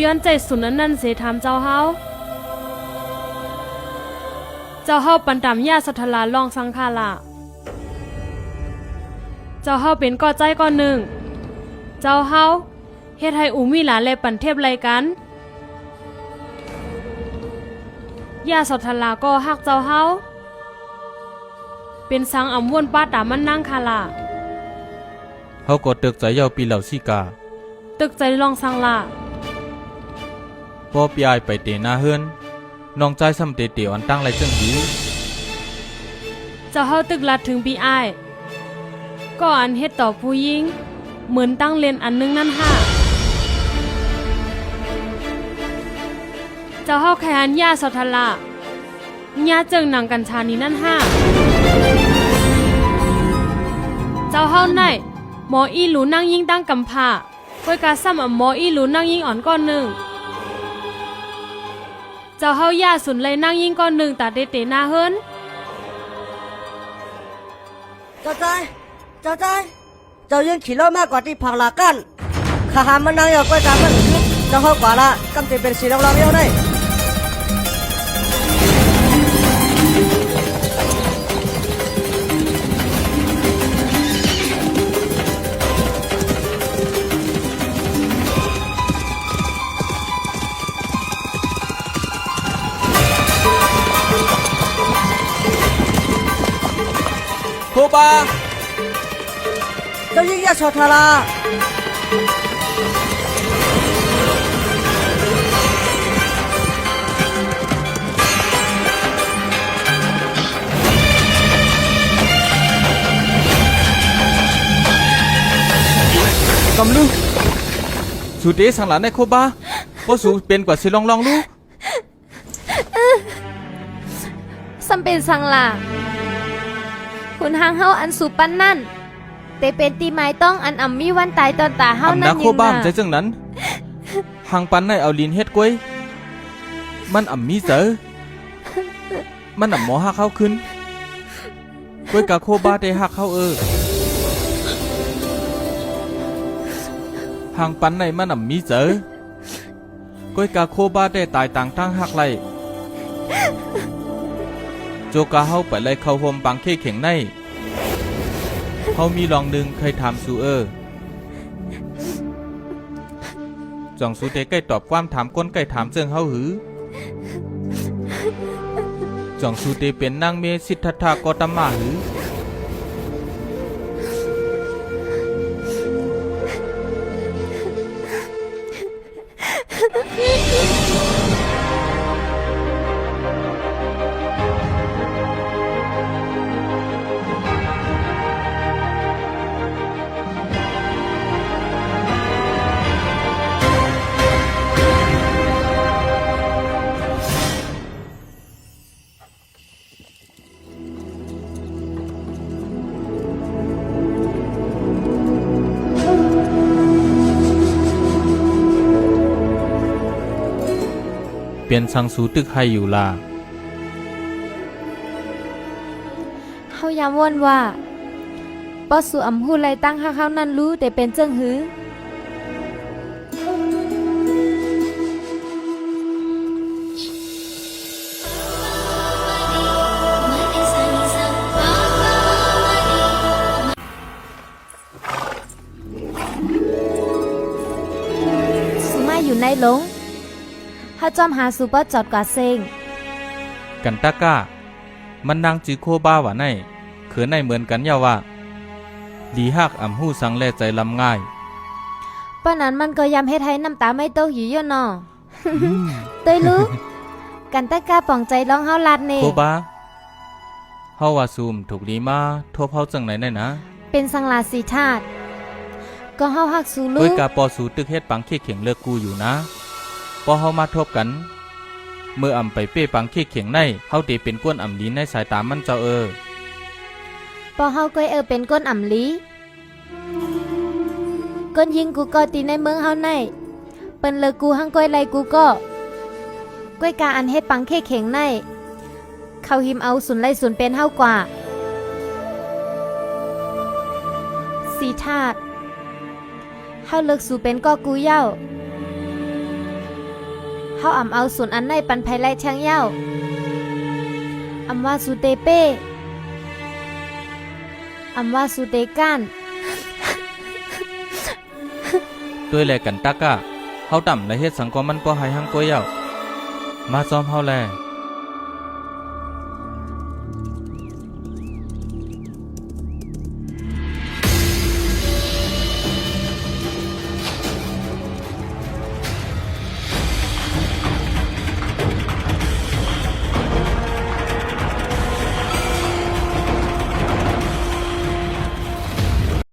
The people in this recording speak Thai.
ย้อนใจสุนนั่นเสถามเจ้าเฮาปันตามญาสัทลาลองสังคาละเจ้าเฮาเป็นก่อใจก่อนหนึ่งเจ้าเฮาเฮ็ดให้อูมีหลานและปันเทพไรกันญาสัทลาก็ฮักเจ้าเฮาเป็นสังอำวนป้าตามันนั่งคาละเฮาก็ตึกใจเยาปีเหล่าซิกาตึกใจลองสังละพอปีอายไปเตนาเฮือนน้องใจซ้ำเตเตียวอันตั้งไรจังหีเจ้าเฮาตึกลัดถึงปีอ้ายก็อันเฮ็ดต่อผู้หญิงเหมือนตั้งเลนอันนึงนั่นค่ะเจ้าเฮาแค่อันญาสัทละญาเจิงหนังกัญชานี้นั่นค่ะเจ้าเฮาไหนหมออีหลูนั่งยิ่งตั้งกำพาก้อยกาซ้ำหมออีหลูนั่งยิ่งอ่อนก้อนหนึ่งเจ้าเฮาย่าสุนเลยนั่งยิ่งก้อนหนึ่งตาเตหน้าเฮิรนเจ้าเจ้ายังขี่รถมากกว่าที่ผักหลากันข้าหามันนั่งอยู่ก้อยกามันเจ้าเฮากว่าละกำจะเป็นสีเราเดียวได้โคบาเจ้ายิ่งยาชอทารากำลูสูเตสังหลานในโคบาบ่สูเป็นกว่าสิลองลูซัมเป็นสังล่ะคุณหางเฮาอันสูปันนั่นแต่เป็นตีไม้ต้องอันอ่ำมีวันตายตอนตาเฮานั่นยังโคบ้ามใจจังนั้นหางปันในเอาลินเฮ็ดกล้วยมันอ่ำมีเจอมันอ่ำหมอหักเข้าขึ้นกล้วยกะโคบ้าได้หักเข้าหางปันในมันอ่ำมีเจอกล้วยกะโคบ้าได้ตายต่างทางหักไหลโจกาเฮาไปเลยเข้าโฮมปังเข้เข่งในเฮามีลองหนึ่งเคยถามสูจ่องสูเตใกล้ตอบความถามก้นใกล้ถามเจิงเฮาหือจ่องสูเตเป็นนางเมสิทธัตถากตมาหือเปลี่ยนสังสูตึกให้อยู่ล่ะเฮายามว่นว่าปอสู่อำหูไรตั้งเฮานั่นรู้แต่เป็นเจิงหือสุมาอยู่ในหลงเฮาจอมหาสูปอจอดกว่าเซ็งกันตะก้ามันนางจือโคบ้าว่าในเขือในเหมือนกันยาว่าดีฮักอ่ำหู้สังแลใจลำง่ายป้านั้นมันก็ยำเฮ็ดให้น้ำตาไม่ตกอยู่ย่นอเตยรู้กันตะกาป่องใจร้องเฮาลาดเน่โคบ้าเฮาว่าซูมถูกดีมาทั่วเฮาจังไหนได้นะเป็นสังลาสีธาตุก็เฮาฮักสูลูด้วยกาปอสูตึกเฮ็ดปังเข่งเลิกกูอยู่นะพอเฮามาทบกันเมื่ออ่ำไปเป้ปังเข่งในเฮาเตเป็นก้นอ่ำลีในสายตามันเจ้าพอเฮาก้อยเป็นก้นอ่ำลีก้นยิงกูก็ตีในเมืองเฮาในเปิ้นเลิกกูหังก้อยไล่กูก็ก้อยกาอันเฮ็ดปังเข่งในเขาหิมเอาสุนไล่สุนเป็นเฮากว่าสีธาตุ เฮาเลิกสู่เป็นก็กูเย้า เฮาอำเอาศูนย์อันในปันไผไล่ช่างเหย้าอำว่าสูเตเป้อำว่าสูเตก้าน ด้วยแลกันตักกะเฮาต่ำและเฮ็ดสังคมมันบ่ให้หังก้อยเหย้ามาซ้อมเฮาแล